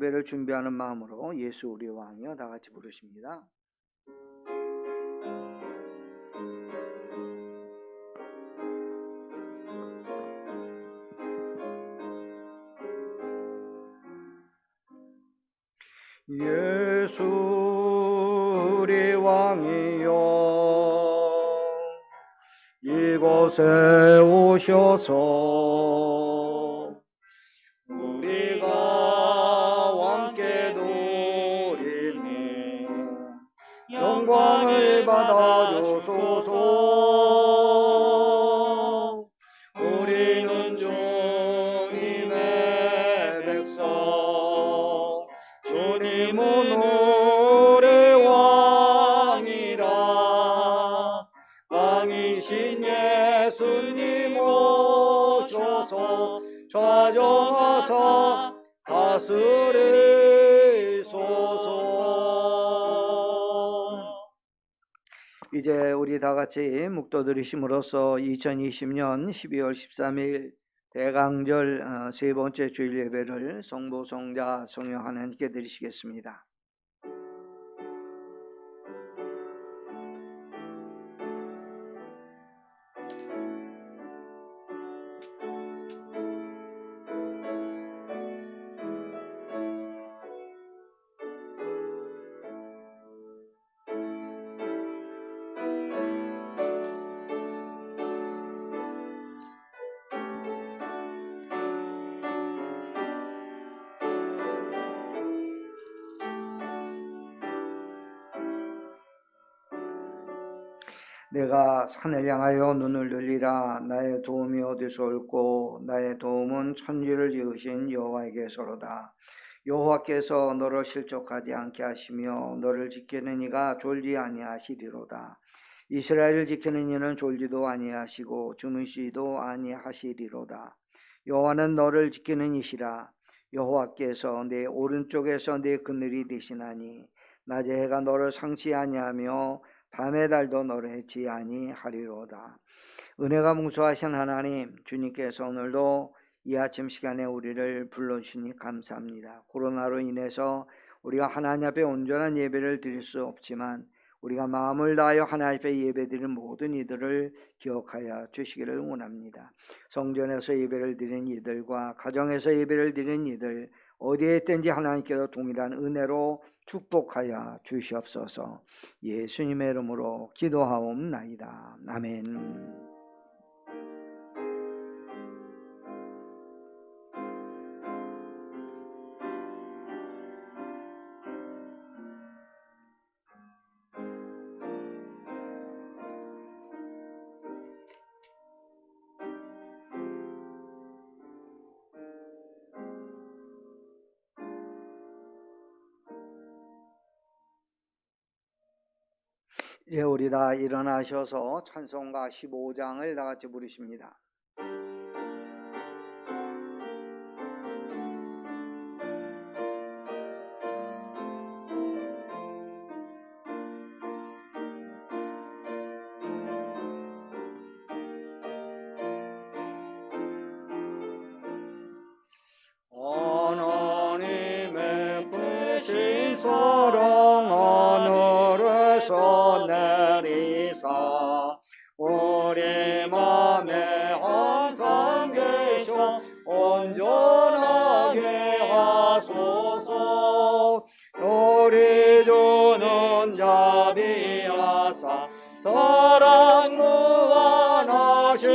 예배를 준비하는 마음으로 예수 우리 왕이여 다 같이 부르십니다. 예수 우리 왕이여 이곳에 오셔서 우리가 함께 누리는 영광을 받아주소서. 우리는 주님의 백성, 주님은 우리 왕이라. 왕이신 예수님 오셔서 좌정하사 다스리소서. 이제 우리 다 같이 묵도들이 심으로써 2020년 12월 13일 대강절 세 번째 주일 예배를 성부, 성자, 성령 하나님께 드리시겠습니다. 내가 산을 향하여 눈을 들리라. 나의 도움이 어디서 올꼬. 나의 도움은 천지를 지으신 여호와에게서로다. 여호와께서 너를 실족하지 않게 하시며 너를 지키는 이가 졸지 아니하시리로다. 이스라엘을 지키는 이는 졸지도 아니하시고 주무시지도 아니하시리로다. 여호와는 너를 지키는 이시라. 여호와께서 내 오른쪽에서 내 그늘이 되시나니 낮에 해가 너를 상시 아니하며 밤의 달도 너를 해치 아니하리로다. 은혜가 무수하신 하나님, 주님께서 오늘도 이 아침 시간에 우리를 불러주시니 감사합니다. 코로나로 인해서 우리가 하나님 앞에 온전한 예배를 드릴 수 없지만 우리가 마음을 다하여 하나님 앞에 예배드리는 모든 이들을 기억하여 주시기를 원합니다. 성전에서 예배를 드리는 이들과 가정에서 예배를 드리는 이들, 어디에 있든지 하나님께서 동일한 은혜로 축복하여 주시옵소서. 예수님의 이름으로 기도하옵나이다. 아멘. 이제 우리 다 일어나셔서 찬송가 15장을 다 같이 부르십니다. 하나님의 크신 사랑 하늘에서 내리사 우리 맘에 항상 계셔 온전하게 하소서. 우리 주는 자비하사 사랑 무한하시네.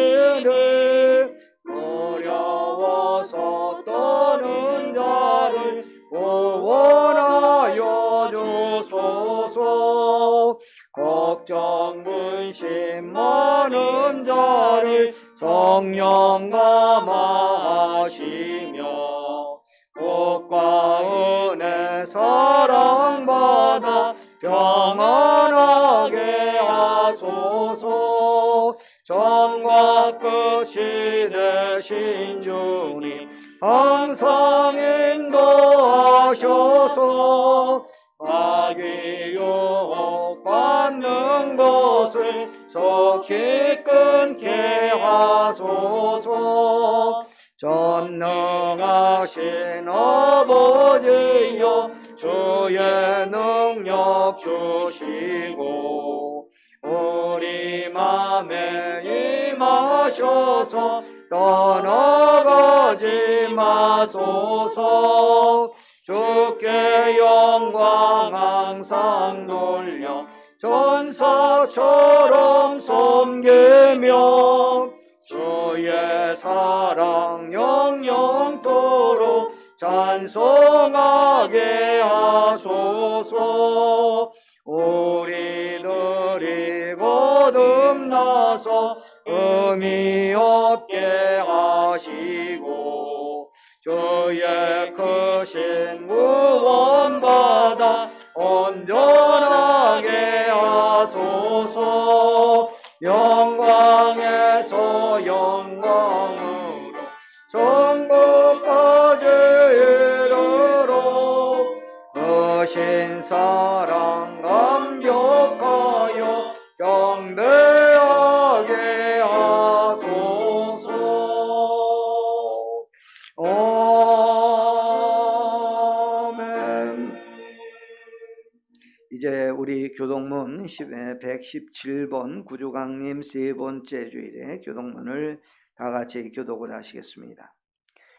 어려워서 떠는 자를 구원하여 주소서. 걱정 근심 많은 자를 성령 감화하시며 복과 은혜 사랑받아 평안하게 하소서. 처음과 끝이 되신 주님 항상 인도하셔서 마귀 유혹 받는 것을 속히 끊게 하소서. 전능하신 아버지여 주의 능력 주시고 우리 맘에 임하셔서 떠나가지 마소서. 주께 영광 항상 돌려 전사처럼 섬기며 주의 사랑 영영토록 찬송하게 하소서. 우리들이 거듭나서 의미 없게 하시고 주의 크신 구원받아 온전하게 하소서. 영광에서 영광으로 천국까지 이르러 크신 사랑 감격하여 경배하게 하소서. 아멘. 이제 우리 교동문 117번 구주강림 세 번째 주일에 교동문을 다 같이 교독을 하시겠습니다.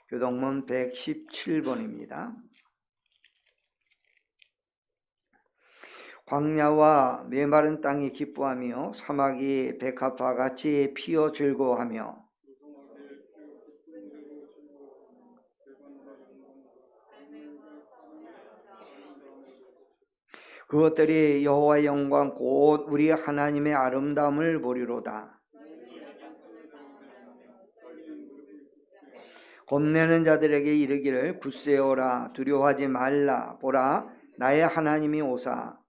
교동문 117번입니다. 광야와 메마른 땅이 기뻐하며 사막이 백합화 같이 피어 즐거워하며 그것들이 여호와의 영광 곧 우리 하나님의 아름다움을 보리로다. 겁내는 자들에게 이르기를 굳세어라 두려워하지 말라. 보라 나의 하나님이 오사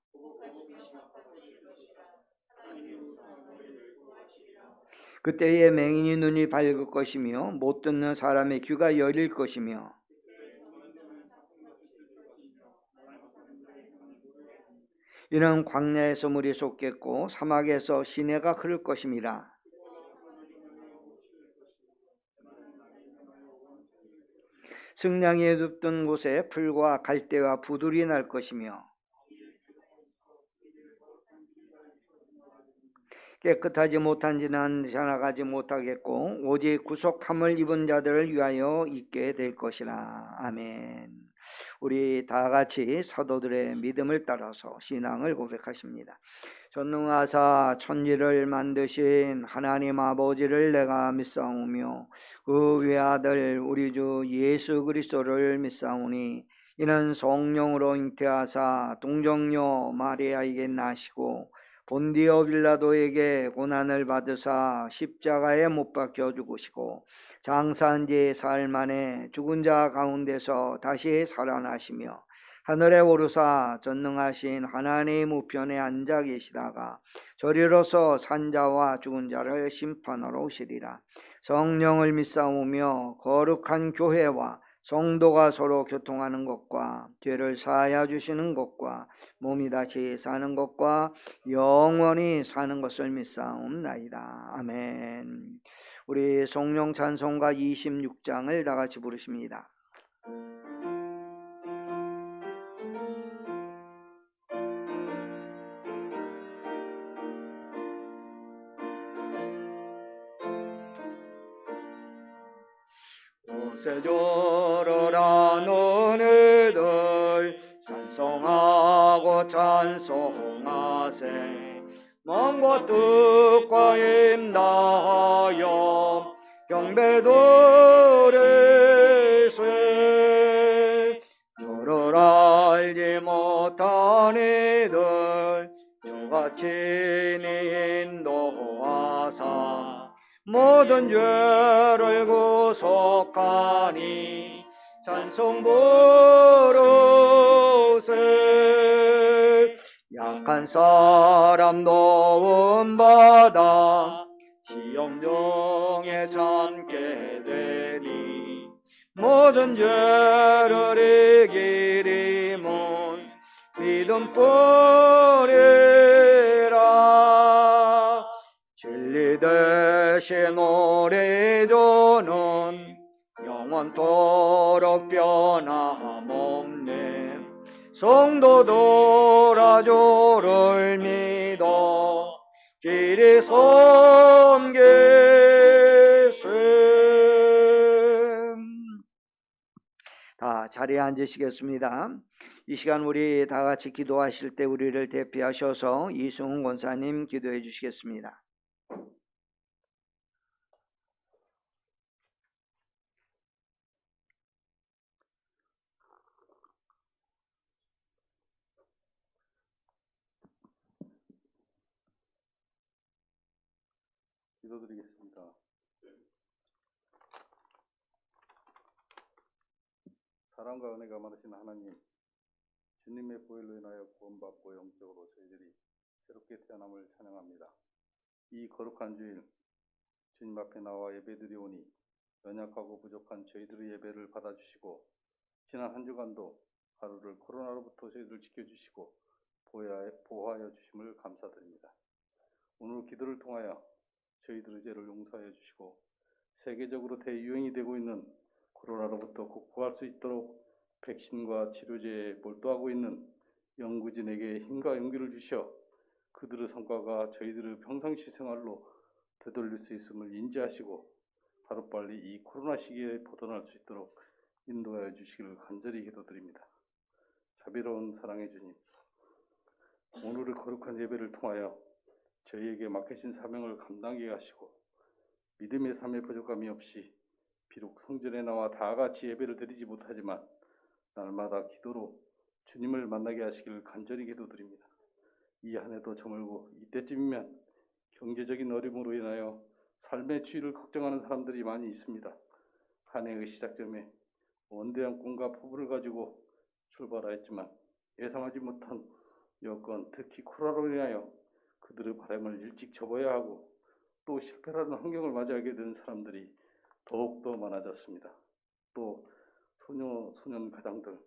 그때에 맹인이 눈이 밝을 것이며 못 듣는 사람의 귀가 열릴 것이며 이는 광야에서 물이 솟겠고 사막에서 시내가 흐를 것임이라. 승냥이 눕던 곳에 풀과 갈대와 부들이 날 것이며 깨끗하지 못한 지는 지나가지 못하겠고 오직 구속함을 입은 자들을 위하여 있게 될 것이라. 아멘. 우리 다 같이 사도들의 믿음을 따라서 신앙을 고백하십니다. 전능하사 천지를 만드신 하나님 아버지를 내가 믿사오며 그 외아들 우리 주 예수 그리스도를 믿사오니 이는 성령으로 잉태하사 동정녀 마리아에게 나시고 본디오 빌라도에게 고난을 받으사 십자가에 못 박혀 죽으시고 장사한 지 사흘 만에 죽은 자 가운데서 다시 살아나시며 하늘에 오르사 전능하신 하나님 우편에 앉아 계시다가 저리로서 산자와 죽은 자를 심판하러 오시리라. 성령을 믿사오며 거룩한 교회와 성도가 서로 교통하는 것과 죄를 사하여 주시는 것과 몸이 다시 사는 것과 영원히 사는 것을 믿사옵나이다. 아멘. 우리 성령 찬송가 26장을 다 같이 부르십니다. 옷을 조르라 너희들 찬송하고 찬송하세. 마음과 뜻과 힘 다하여 경배드리세. 주를 알지 못한 이들 주가 친히 인도하사 모든 죄를 구속하니 찬송 부르세. 약한 사람 도움받아 시험 중에 참게 되니 모든 죄를 이기리문 믿음뿐이라. 진리 대신 우리 주는 영원토록 변함없네. 성도들아 주를 믿어 길이 섬기심. 다 자리에 앉으시겠습니다. 이 시간 우리 다 같이 기도하실 때 우리를 대표하셔서 이승훈 권사님 기도해 주시겠습니다. 기도드리겠습니다. 사랑과 은혜가 많으신 하나님, 주님의 보혈로 인하여 구원받고 영적으로 저희들이 새롭게 태어남을 찬양합니다. 이 거룩한 주일 주님 앞에 나와 예배드리오니 연약하고 부족한 저희들의 예배를 받아주시고 지난 한 주간도 하루를 코로나로부터 저희들을 지켜주시고 보호하여 주심을 감사드립니다. 오늘 기도를 통하여 저희들의 죄를 용서하여 주시고 세계적으로 대유행이 되고 있는 코로나로부터 극복할 수 있도록 백신과 치료제에 몰두하고 있는 연구진에게 힘과 용기를 주셔 그들의 성과가 저희들의 평상시 생활로 되돌릴 수 있음을 인지하시고 하루빨리 이 코로나 시기에 벗어날 수 있도록 인도하여 주시기를 간절히 기도드립니다. 자비로운 사랑의 주님, 오늘의 거룩한 예배를 통하여 저희에게 맡기신 사명을 감당하게 하시고 믿음의 삶의 부족함이 없이 비록 성전에 나와 다 같이 예배를 드리지 못하지만 날마다 기도로 주님을 만나게 하시기를 간절히 기도드립니다. 이 한 해도 저물고 이때쯤이면 경제적인 어려움으로 인하여 삶의 추이를 걱정하는 사람들이 많이 있습니다. 한 해의 시작점에 원대한 꿈과 포부를 가지고 출발하였지만 예상하지 못한 여건, 특히 코로나로 인하여 그들의 바람을 일찍 접어야 하고 또 실패라는 환경을 맞이하게 된 사람들이 더욱더 많아졌습니다. 또 소년 가장들,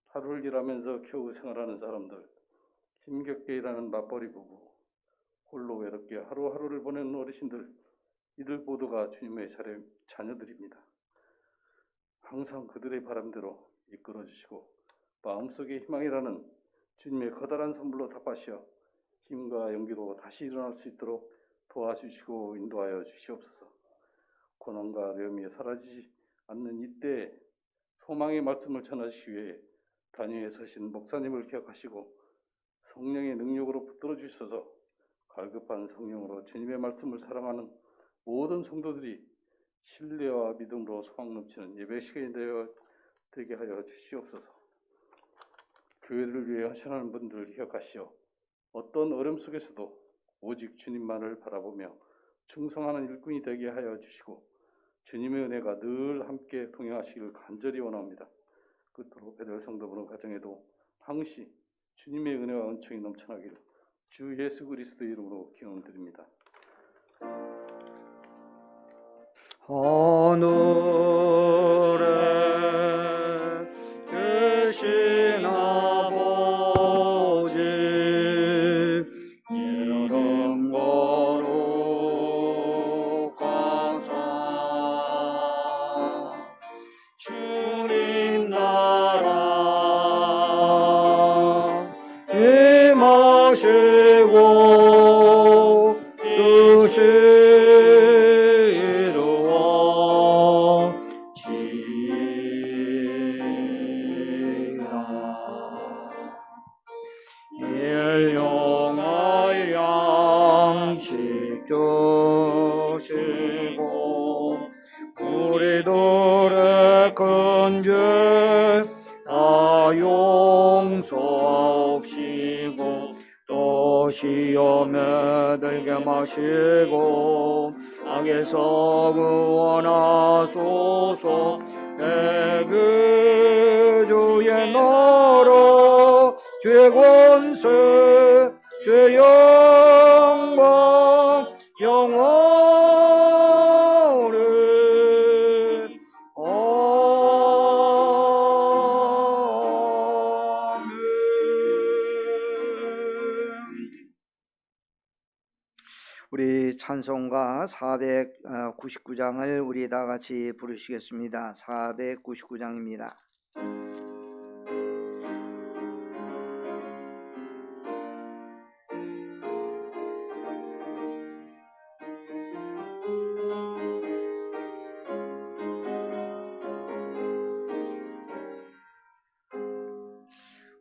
하루를 일하면서 겨우 생활하는 사람들, 힘겹게 일하는 맞벌이 부부, 홀로 외롭게 하루하루를 보내는 어르신들, 이들 모두가 주님의 자녀들입니다. 항상 그들의 바람대로 이끌어주시고 마음속의 희망이라는 주님의 커다란 선물로 답하시어 힘과 용기로 다시 일어날 수 있도록 도와주시고 인도하여 주시옵소서. 고난과 어려움이 사라지지 않는 이때 소망의 말씀을 전하시기 위해 단위에 서신 목사님을 기억하시고 성령의 능력으로 붙들어 주셔서 갈급한 성령으로 주님의 말씀을 사랑하는 모든 성도들이 신뢰와 믿음으로 소망 넘치는 예배 시간이 되게 하여 주시옵소서. 교회를 위해 헌신하는 분들을 기억하시어 어떤 어려움 속에서도 오직 주님만을 바라보며 충성하는 일꾼이 되게 하여 주시고 주님의 은혜가 늘 함께 동행하시기를 간절히 원합니다. 끝으로 베델 성도분의 가정에도 항시 주님의 은혜와 은총이 넘쳐나기를 주 예수 그리스도의 이름으로 기원드립니다. 하늘에 계신 아버지 이름 거룩하사 주님 나라 임하시고 뜻이 일용할 양식 주시고 우리들의 큰 죄 다 용서하시고 또 시험에 들게 마시고 악에서 구원하소서. 주의 나라 주의 권세 주의 영광 영원히 아멘. 우리 찬송가 499장을 우리 다 같이 부르시겠습니다. 499장입니다.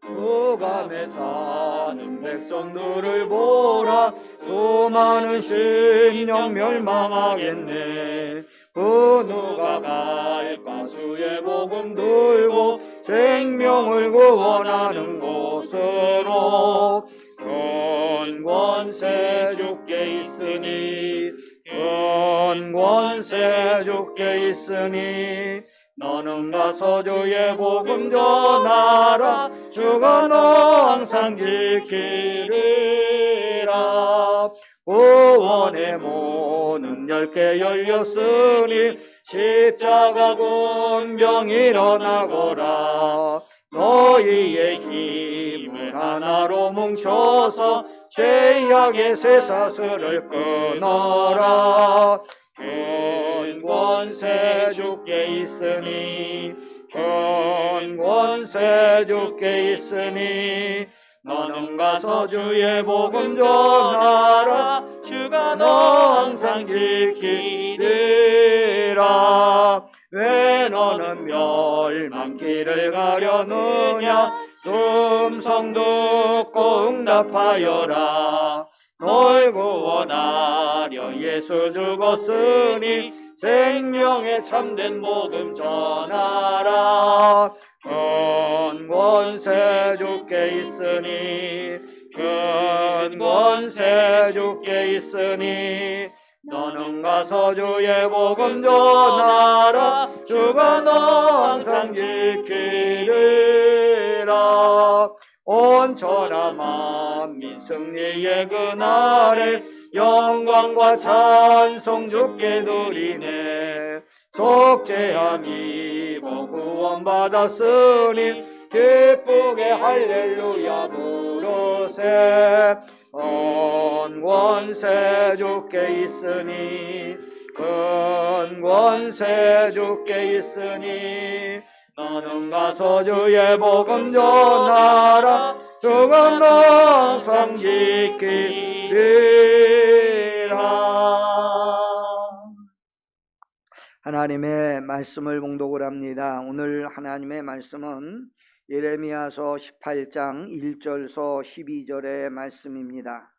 흑암에 사는 백성들을 보라. 수많은 심령 멸망하겠네. 그 누가 갈까 주의 복음 들고 생명을 구원하는 곳으로. 큰 권세 주께 있으니, 큰 권세 주께 있으니, 너는 가서 주의 복음 전하라. 주가 너 항상 지키리라. 구원의 문은 10개 열렸으니 십자가 군병 일어나거라. 너희의 힘을 하나로 뭉쳐서 죄악의 쇠사슬을 끊어라. 큰 권세 주께 있으니, 큰 권세 주께 있으니, 너는 가서 주의 복음 전하라. 주가 너 항상 지키리라. 왜 너는 멸망길을 가려느냐. 음성 듣고 응답하여라. 널 구원하려 예수 죽었으니 생명의 참된 복음 전하라. 큰 권세 주께 있으니, 큰 권세 주께 있으니, 너는 가서 주의 복음 전하라. 주가 너 항상 지키리라. 온 천하 만민 승리의 그날에 영광과 찬송 주께 드리네. 속죄함 입어 구원받았으니 기쁘게 할렐루야 부르세. 큰 권세 주께 있으니, 큰 권세 주께 있으니, 너는 가서 주의 복음 전하라. 주가 너 항상 지키리라. 하나님의 말씀을 봉독을 합니다. 오늘 하나님의 말씀은 예레미야서 18장 1절서 12절의 말씀입니다.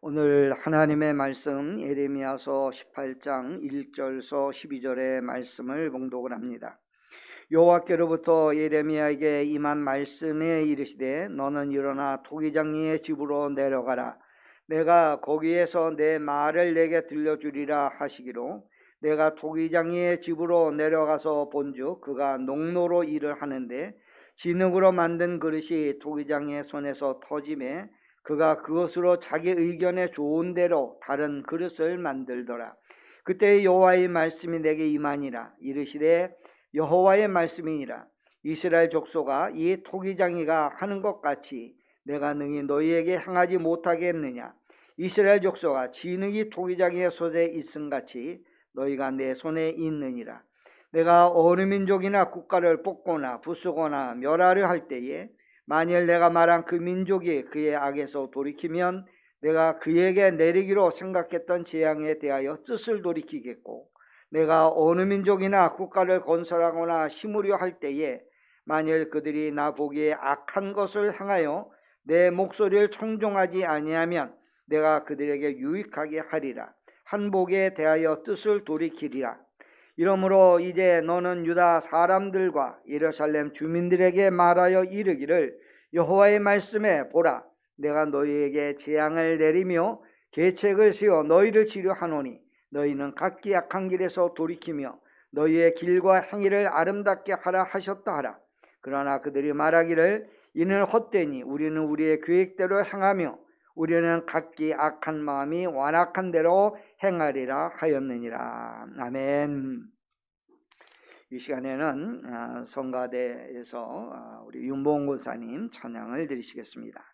오늘 하나님의 말씀 예레미야서 18장 1절서 12절의 말씀을 봉독을 합니다. 여호와께로부터 예레미야에게 임한 말씀에 이르시되 너는 일어나 토기장이의 집으로 내려가라. 내가 거기에서 내 말을 내게 들려주리라 하시기로 내가 토기장이의 집으로 내려가서 본즉 그가 농로로 일을 하는데 진흙으로 만든 그릇이 토기장의 손에서 터짐에 그가 그것으로 자기 의견에 좋은 대로 다른 그릇을 만들더라. 그때 여호와의 말씀이 내게 임하니라. 이르시되 여호와의 말씀이니라. 이스라엘 족속아, 이 토기장이가 하는 것 같이 내가 능히 너희에게 행하지 못하겠느냐. 이스라엘 족속아, 진흙이 토기장이의 손에 있음같이 너희가 내 손에 있느니라. 내가 어느 민족이나 국가를 뽑거나 부수거나 멸하려 할 때에 만일 내가 말한 그 민족이 그의 악에서 돌이키면 내가 그에게 내리기로 생각했던 재앙에 대하여 뜻을 돌이키겠고, 내가 어느 민족이나 국가를 건설하거나 심으려 할 때에 만일 그들이 나 보기에 악한 것을 행하여 내 목소리를 청종하지 아니하면 내가 그들에게 유익하게 하리라. 한복에 대하여 뜻을 돌이키리라. 이러므로 이제 너는 유다 사람들과 예루살렘 주민들에게 말하여 이르기를 여호와의 말씀에 보라. 내가 너희에게 재앙을 내리며 계책을 세워 너희를 치료하노니 너희는 각기 악한 길에서 돌이키며 너희의 길과 행위를 아름답게 하라 하셨다 하라. 그러나 그들이 말하기를 이는 헛되니 우리는 우리의 계획대로 행하며 우리는 각기 악한 마음이 완악한 대로 행하리라 하였느니라. 아멘. 이 시간에는 성가대에서 우리 윤봉 권사님 찬양을 드리시겠습니다.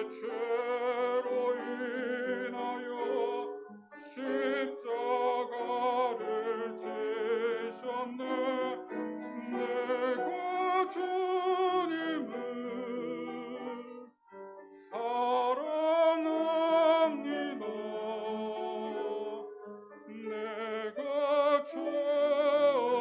죄로 인하여 십자가를 지셨네. 내가 주님을 사랑합니다. 내가 주님을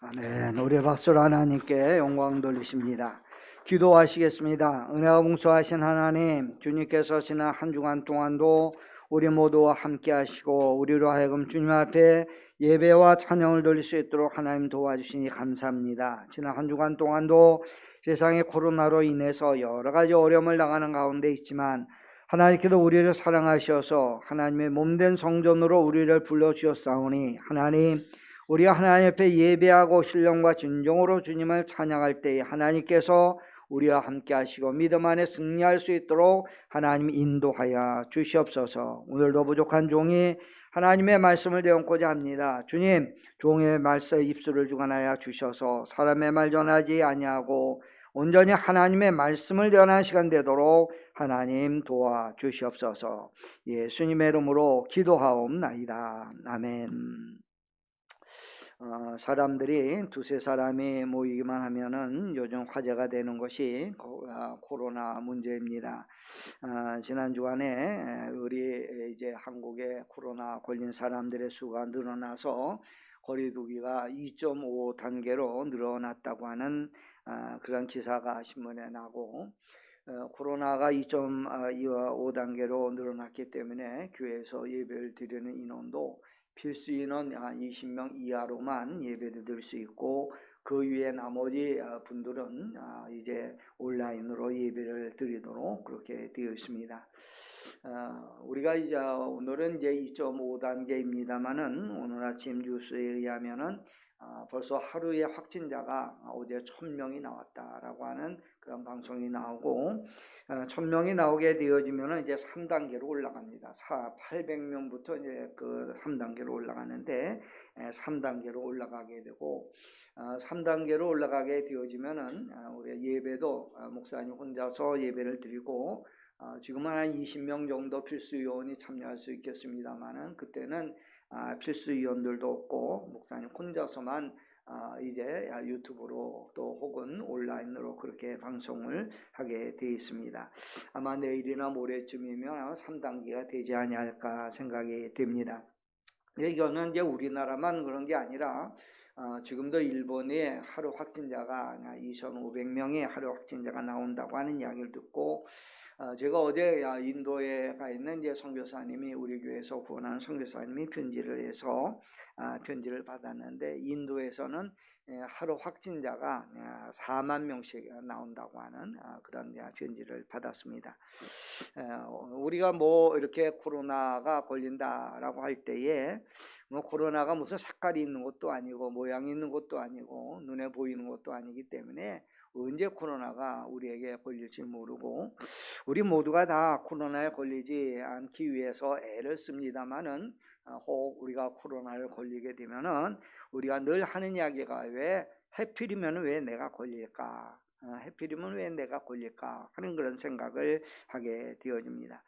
아멘. 노래 박수로 하나님께 영광 돌리십니다. 기도하시겠습니다. 은혜가 풍성하신 하나님, 주님께서 지난 한 주간 동안도 우리 모두와 함께 하시고 우리로 하여금 주님 앞에 예배와 찬양을 돌릴 수 있도록 하나님 도와주시니 감사합니다. 지난 한 주간 동안도 세상의 코로나로 인해서 여러 가지 어려움을 당하는 가운데 있지만 하나님께서 우리를 사랑하셔서 하나님의 몸된 성전으로 우리를 불러주셨사오니 하나님, 우리가 하나님 앞에 예배하고 신령과 진정으로 주님을 찬양할 때에 하나님께서 우리와 함께 하시고 믿음 안에 승리할 수 있도록 하나님 인도하여 주시옵소서. 오늘도 부족한 종이 하나님의 말씀을 되얹고자 합니다. 주님, 종의 말씀에 입술을 주관하여 주셔서 사람의 말 전하지 아니하고 온전히 하나님의 말씀을 전하는 시간 되도록 하나님 도와 주시옵소서. 예수님의 이름으로 기도하옵나이다. 아멘. 사람들이 두세 사람이 모이기만 하면은 요즘 화제가 되는 것이 코로나 문제입니다. 지난 주간에 우리 이제 한국에 코로나 걸린 사람들의 수가 늘어나서 거리두기가 2.5 단계로 늘어났다고 하는 그런 기사가 신문에 나고, 코로나가 2.5 단계로 늘어났기 때문에 교회에서 예배를 드리는 인원도 필수 인원 20명 이하로만 예배를 드릴 수 있고, 그 위에 나머지 분들은 이제 온라인으로 예배를 드리도록 그렇게 되어 있습니다. 우리가 이제 오늘은 이제 2.5 단계입니다만은 오늘 아침 뉴스에 의하면은 벌써 하루에 확진자가 어제 1000명이 나왔다라고 하는 그런 방송이 나오고, 1000명이 나오게 되어지면은 이제 3단계로 올라갑니다. 800명부터 이제 그 3단계로 올라가는데, 3단계로 올라가게 되고, 3단계로 올라가게 되어지면은 우리 예배도 목사님 혼자서 예배를 드리고, 지금은 한 20명 정도 필수위원이 참여할 수 있겠습니다만은 그때는 필수위원들도 없고 목사님 혼자서만 이제 유튜브로 또 혹은 온라인으로 그렇게 방송을 하게 되어 있습니다. 아마 내일이나 모레쯤이면 아마 3단계가 되지 않을까 생각이 됩니다. 이거는 이제 우리나라만 그런 게 아니라 지금도 일본에 하루 확진자가 2,500명의 하루 확진자가 나온다고 하는 이야기를 듣고, 제가 어제 인도에 가 있는 이제 선교사님이, 우리 교회에서 후원하는 선교사님이 편지를 해서 편지를 받았는데, 인도에서는 하루 확진자가 4만 명씩 나온다고 하는 그런 편지를 받았습니다. 우리가 뭐 이렇게 코로나가 걸린다라고 할 때에 뭐 코로나가 무슨 색깔이 있는 것도 아니고 모양이 있는 것도 아니고 눈에 보이는 것도 아니기 때문에 언제 코로나가 우리에게 걸릴지 모르고, 우리 모두가 다 코로나에 걸리지 않기 위해서 애를 씁니다만은 혹 우리가 코로나를 걸리게 되면은 우리가 늘 하는 이야기가, 왜 해필이면 왜 내가 걸릴까? 해필이면 왜 내가 걸릴까 하는 그런 생각을 하게 되어집니다.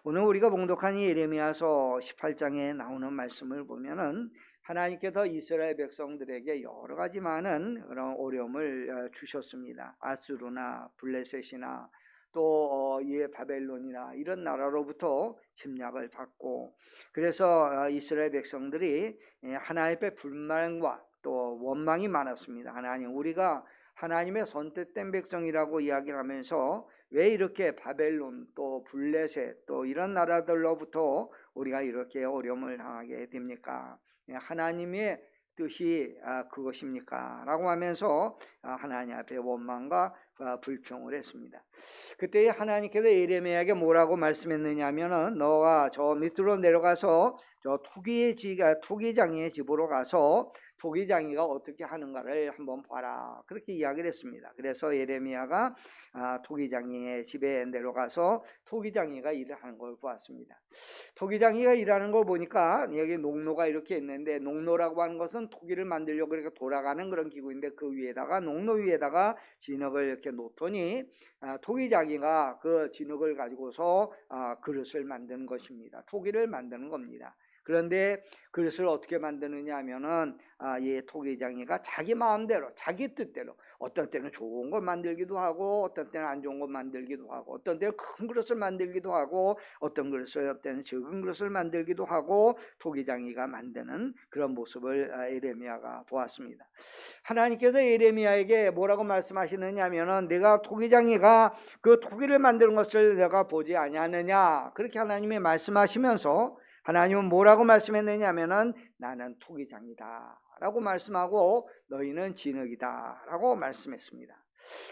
오늘 우리가 봉독한 예레미야서 18장에 나오는 말씀을 보면은 하나님께서 이스라엘 백성들에게 여러 가지 많은 그런 어려움을 주셨습니다. 아수르나 블레셋이나 또 이에 바벨론이나 이런 나라로부터 침략을 받고, 그래서 이스라엘 백성들이 하나님의 불만과 또 원망이 많았습니다. 하나님, 우리가 하나님의 선택된 백성이라고 이야기를 하면서 왜 이렇게 바벨론 또 블레셋 또 이런 나라들로부터 우리가 이렇게 어려움을 당하게 됩니까? 하나님의 뜻이 그것입니까? 라고 하면서 하나님 앞에 원망과 불평을 했습니다. 그때 하나님께서 예레미야에게 뭐라고 말씀했느냐 하면은, 너가 저 밑으로 내려가서 저 토기장이의 집으로 가서 토기장이가 어떻게 하는가를 한번 봐라, 그렇게 이야기를 했습니다. 그래서 예레미야가 토기장이의 집에 내려가서 토기장이가 일을 하는 걸 보았습니다. 토기장이가 일하는 걸 보니까 여기 농로가 이렇게 있는데, 농로라고 하는 것은 토기를 만들려고 이렇게 돌아가는 그런 기구인데, 그 위에다가 농로 위에다가 진흙을 이렇게 놓더니 토기장이가 그 진흙을 가지고서 그릇을 만드는 것입니다. 토기를 만드는 겁니다. 그런데 그릇을 어떻게 만드느냐 하면은 이 토기장이가 자기 마음대로 자기 뜻대로 어떤 때는 좋은 걸 만들기도 하고 어떤 때는 안 좋은 걸 만들기도 하고 어떤 때는 큰 그릇을 만들기도 하고 어떤 때는 적은 그릇을 만들기도 하고 토기장이가 만드는 그런 모습을 예레미야가 보았습니다. 하나님께서 예레미야에게 뭐라고 말씀하시느냐 하면은, 내가 토기장이가 그 토기를 만드는 것을 내가 보지 아니하느냐, 그렇게 하나님이 말씀하시면서 하나님은 뭐라고 말씀했느냐 하면은, 나는 토기장이다 라고 말씀하고 너희는 진흙이다 라고 말씀했습니다.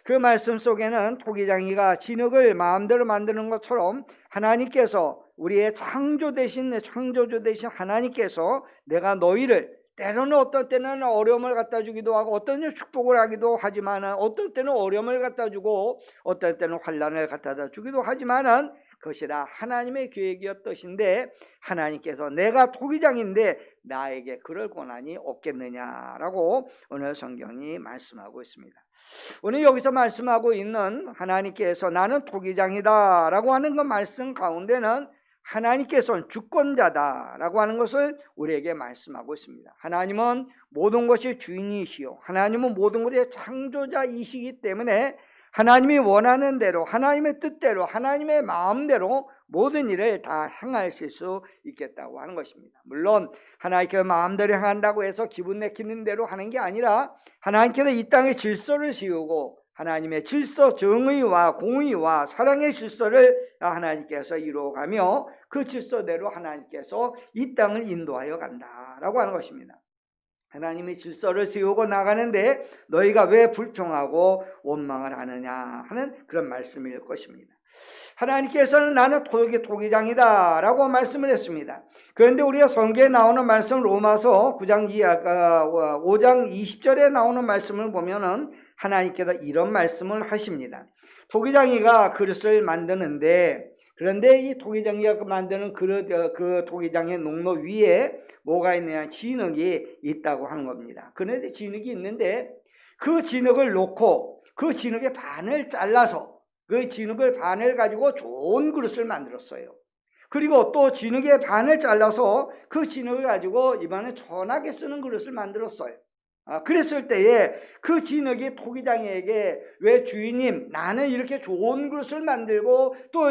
그 말씀 속에는 토기장이가 진흙을 마음대로 만드는 것처럼 하나님께서 우리의 창조주 되신 하나님께서 내가 너희를 때로는 어떤 때는 어려움을 갖다 주기도 하고 어떤 때는 축복을 하기도 하지만 어떤 때는 어려움을 갖다 주고 어떤 때는 환난을 갖다 주기도 하지만은 그것이 다 하나님의 계획이었듯인데 하나님께서 내가 토기장인데 나에게 그럴 권한이 없겠느냐라고 오늘 성경이 말씀하고 있습니다. 오늘 여기서 말씀하고 있는 하나님께서 나는 토기장이다 라고 하는 그 말씀 가운데는 하나님께서는 주권자다라고 하는 것을 우리에게 말씀하고 있습니다. 하나님은 모든 것이 주인이시요 하나님은 모든 것의 창조자이시기 때문에 하나님이 원하는 대로 하나님의 뜻대로 하나님의 마음대로 모든 일을 다 행하실 수 있겠다고 하는 것입니다. 물론 하나님께서 마음대로 행한다고 해서 기분 내키는 대로 하는 게 아니라 하나님께서 이 땅에 질서를 세우고 하나님의 질서, 정의와 공의와 사랑의 질서를 하나님께서 이루어가며 그 질서대로 하나님께서 이 땅을 인도하여 간다라고 하는 것입니다. 하나님의 질서를 세우고 나가는데 너희가 왜 불평하고 원망을 하느냐 하는 그런 말씀일 것입니다. 하나님께서는 나는 토기장이다 라고 말씀을 했습니다. 그런데 우리가 성경에 나오는 말씀 로마서 5장 20절에 나오는 말씀을 보면은 하나님께서 이런 말씀을 하십니다. 토기장이가 그릇을 만드는데 그런데 이 토기장이가 만드는 그릇, 그 토기장의 농로 위에 뭐가 있느냐 진흙이 있다고 하는 겁니다. 그런데 진흙이 있는데 그 진흙을 놓고 그 진흙의 반을 잘라서 그 진흙을 반을 가지고 좋은 그릇을 만들었어요. 그리고 또 진흙의 반을 잘라서 그 진흙을 가지고 이번에 전하게 쓰는 그릇을 만들었어요. 그랬을 때에 그 진흙이 토기장이에게 왜 주인님 나는 이렇게 좋은 그릇을 만들고 또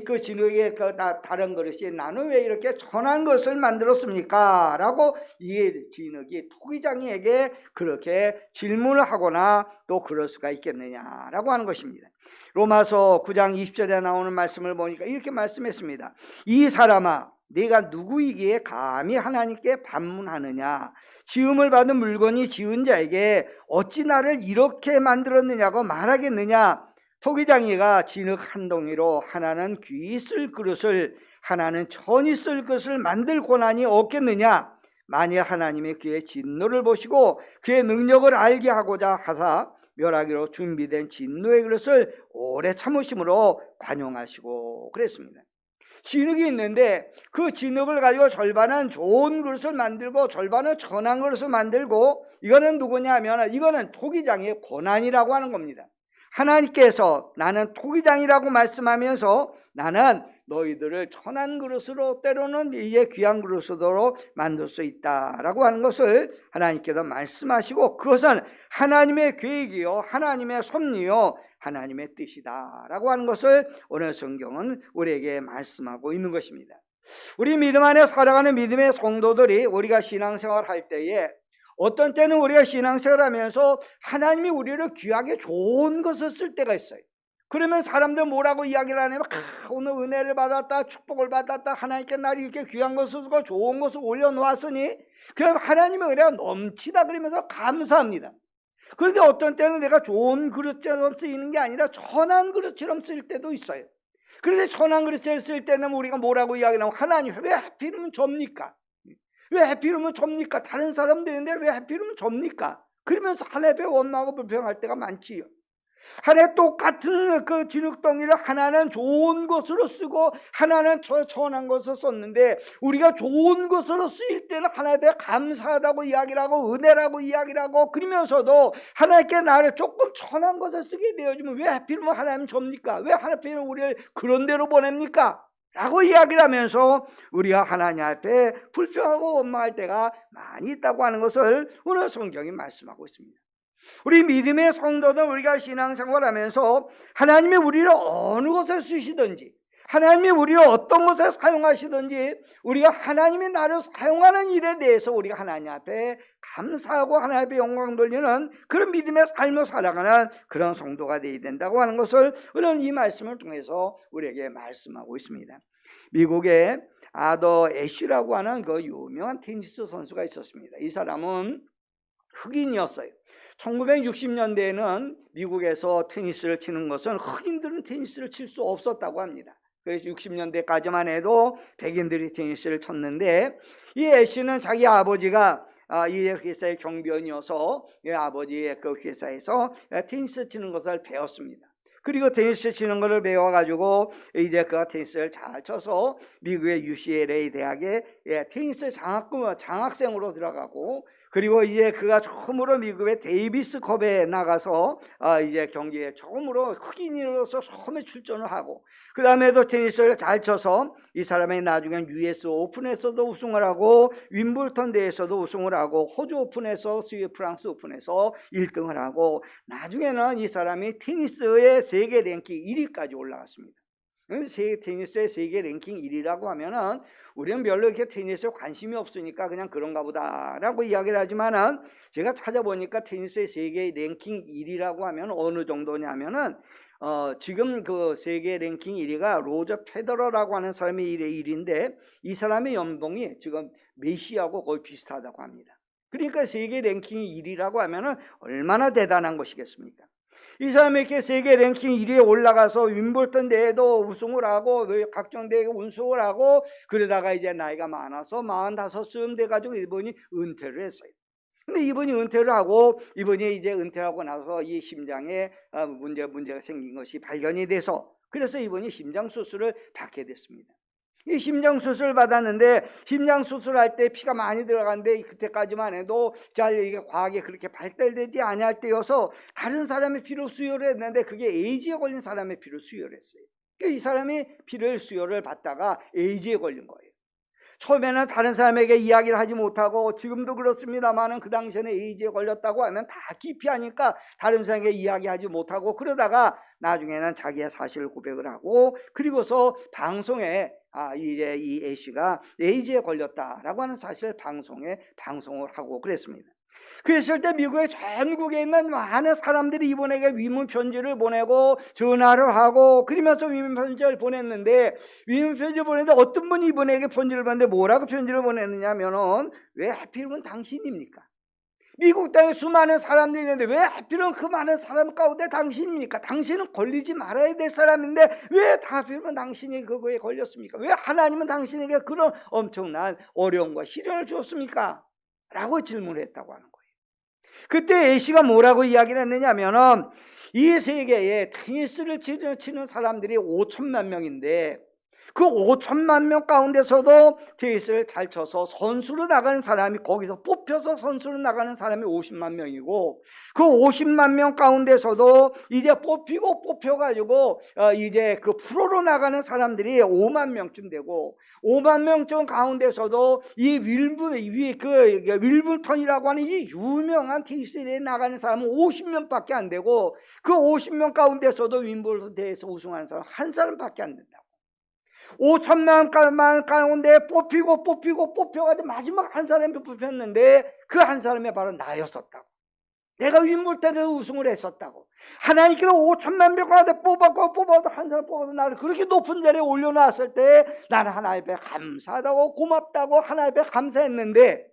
그 진흙의 다른 그릇이 나는 왜 이렇게 천한 것을 만들었습니까? 라고 이 진흙이 토기장이에게 그렇게 질문을 하거나 또 그럴 수가 있겠느냐라고 하는 것입니다. 로마서 9장 20절에 나오는 말씀을 보니까 이렇게 말씀했습니다. 이 사람아 네가 누구이기에 감히 하나님께 반문하느냐 지음을 받은 물건이 지은 자에게 어찌 나를 이렇게 만들었느냐고 말하겠느냐. 토기장이가 진흙 한 덩이로 하나는 귀히 쓸 그릇을 하나는 천히 쓸 그릇을 만들 권한이 없겠느냐. 만일 하나님이 그의 진노를 보시고 그의 능력을 알게 하고자 하사 멸하기로 준비된 진노의 그릇을 오래 참으심으로 관용하시고 그랬습니다. 진흙이 있는데 그 진흙을 가지고 절반은 좋은 그릇을 만들고 절반은 천한 그릇을 만들고 이거는 누구냐 하면 이거는 토기장의 권한이라고 하는 겁니다. 하나님께서 나는 토기장이라고 말씀하면서 나는 너희들을 천한 그릇으로 때로는 이제 귀한 그릇으로 만들 수 있다라고 하는 것을 하나님께서 말씀하시고 그것은 하나님의 계획이요 하나님의 섭리요 하나님의 뜻이다 라고 하는 것을 오늘 성경은 우리에게 말씀하고 있는 것입니다. 우리 믿음 안에 살아가는 믿음의 성도들이 우리가 신앙생활 할 때에 어떤 때는 우리가 신앙생활 하면서 하나님이 우리를 귀하게 좋은 것을 쓸 때가 있어요. 그러면 사람들 뭐라고 이야기를 하냐면 오늘 은혜를 받았다 축복을 받았다 하나님께 나를 이렇게 귀한 것을 쓰고 좋은 것을 올려놓았으니 그럼 하나님의 은혜가 넘치다 그러면서 감사합니다. 그런데 어떤 때는 내가 좋은 그릇처럼 쓰이는 게 아니라 천한 그릇처럼 쓸 때도 있어요. 그런데 천한 그릇을 쓸 때는 우리가 뭐라고 이야기하냐면 하나님 왜 하필이면 접니까? 왜 하필이면 접니까? 다른 사람 되는데 왜 하필이면 접니까? 그러면서 하나님께 원망하고 불평할 때가 많지요. 하나님 똑같은 그 진흙덩이를 하나는 좋은 것으로 쓰고 하나는 천한 것으로 썼는데 우리가 좋은 것으로 쓰일 때는 하나님께 감사하다고 이야기를 하고 은혜라고 이야기를 하고 그러면서도 하나님께 나를 조금 천한 것을 쓰게 되어지면 왜 하필이면 하나님 접니까? 왜 하필이면 우리를 그런 데로 보냅니까? 라고 이야기를 하면서 우리가 하나님 앞에 불평하고 원망할 때가 많이 있다고 하는 것을 오늘 성경이 말씀하고 있습니다. 우리 믿음의 성도들 우리가 신앙생활하면서 하나님이 우리를 어느 곳에 쓰시든지 하나님이 우리를 어떤 곳에 사용하시든지 우리가 하나님이 나를 사용하는 일에 대해서 우리가 하나님 앞에 감사하고 하나님 앞에 영광 돌리는 그런 믿음의 삶을 살아가는 그런 성도가 되어야 된다고 하는 것을 오늘 이 말씀을 통해서 우리에게 말씀하고 있습니다. 미국에 아더 애쉬라고 하는 그 유명한 테니스 선수가 있었습니다. 이 사람은 흑인이었어요. 1960년대에는 미국에서 테니스를 치는 것은 흑인들은 테니스를 칠 수 없었다고 합니다. 그래서 60년대까지만 해도 백인들이 테니스를 쳤는데, 이 애쉬는 자기 아버지가 이 회사의 경비원이어서 이 아버지의 그 회사에서 테니스 치는 것을 배웠습니다. 그리고 테니스 치는 것을 배워가지고 이제 그가 테니스를 잘 쳐서 미국의 UCLA 대학에 테니스 장학생으로 들어가고, 그리고 이제 그가 처음으로 미국의 데이비스컵에 나가서 이제 경기에 처음으로 흑인으로서 처음에 출전을 하고, 그 다음에도 테니스를 잘 쳐서 이 사람이 나중에 US 오픈에서도 우승을 하고, 윈블턴 대회에서도 우승을 하고, 호주 오픈에서 프랑스 오픈에서 1등을 하고, 나중에는 이 사람이 테니스의 세계 랭킹 1위까지 올라갔습니다. 테니스의 세계 랭킹 1위라고 하면은 우리는 별로 이렇게 테니스에 관심이 없으니까 그냥 그런가 보다라고 이야기를 하지만은, 제가 찾아보니까 테니스의 세계 랭킹 1위라고 하면 어느 정도냐면은 지금 그 세계 랭킹 1위가 로저 페더러라고 하는 사람이 1위인데, 이 사람의 연봉이 지금 메시하고 거의 비슷하다고 합니다. 그러니까 세계 랭킹 1위라고 하면은 얼마나 대단한 것이겠습니까? 이 사람이 이렇게 세계 랭킹 1위에 올라가서 윈블턴 대회도 우승을 하고 각종 대회에 우승을 하고, 그러다가 이제 나이가 많아서 45쯤 돼가지고 이분이 은퇴를 했어요. 근데 이분이 은퇴를 하고, 이분이 이제 은퇴하고 나서 이 심장에 문제가 생긴 것이 발견이 돼서, 그래서 이분이 심장 수술을 받게 됐습니다. 이 심장 수술을 받았는데, 심장 수술할 때 피가 많이 들어갔는데, 그때까지만 해도 잘 이게 과학이 그렇게 발달되지 않을 때여서 다른 사람의 피를 수혈을 했는데, 그게 에이즈에 걸린 사람의 피를 수혈을 했어요. 그러니까 이 사람이 피를 수혈을 받다가 에이즈에 걸린 거예요. 처음에는 다른 사람에게 이야기를 하지 못하고, 지금도 그렇습니다만은 그 당시에는 에이즈에 걸렸다고 하면 다 기피하니까 다른 사람에게 이야기하지 못하고, 그러다가 나중에는 자기의 사실을 고백을 하고, 그리고서 방송에 이제 이 A씨가 에이즈에 걸렸다라고 하는 사실을 방송을 하고 그랬습니다. 그랬을 때 미국의 전국에 있는 많은 사람들이 이분에게 위문 편지를 보내고 전화를 하고, 그러면서 위문 편지를 보냈는데, 위문 편지를 보냈는데 어떤 분이 이분에게 편지를 보냈는데 뭐라고 편지를 보냈느냐면은, 왜 하필이면 당신입니까? 미국 땅에 수많은 사람들이 있는데 왜 하필이면 그 많은 사람 가운데 당신입니까? 당신은 걸리지 말아야 될 사람인데 왜 하필이면 당신이 그거에 걸렸습니까? 왜 하나님은 당신에게 그런 엄청난 어려움과 시련을 주었습니까? 라고 질문을 했다고 하는 거예요. 그때 A씨가 뭐라고 이야기를 했느냐면은, 이 세계에 테니스를 치는 사람들이 5천만 명인데, 그 5천만 명 가운데서도 테니스를 잘 쳐서 선수로 나가는 사람이, 거기서 뽑혀서 선수로 나가는 사람이 50만 명이고, 그 50만 명 가운데서도 이제 뽑혀가지고 이제 그 프로로 나가는 사람들이 5만 명쯤 되고, 5만 명쯤 가운데서도 이 윌블턴이라고 하는 이 유명한 테니스에 나가는 사람은 50명밖에 안 되고, 그 50명 가운데서도 윈블턴 대회에서 우승하는 사람 한 사람밖에 안 된다고. 5천만 가운데 뽑혀가지고 마지막 한 사람이 뽑혔는데, 그 한 사람이 바로 나였었다고. 내가 윈블턴에서 우승을 했었다고. 하나님께서 5천만 명 가운데 뽑아도 한 사람 뽑아도 나를 그렇게 높은 자리에 올려놨을 때, 나는 하나님 앞에 감사하다고, 고맙다고 하나님 앞에 감사했는데,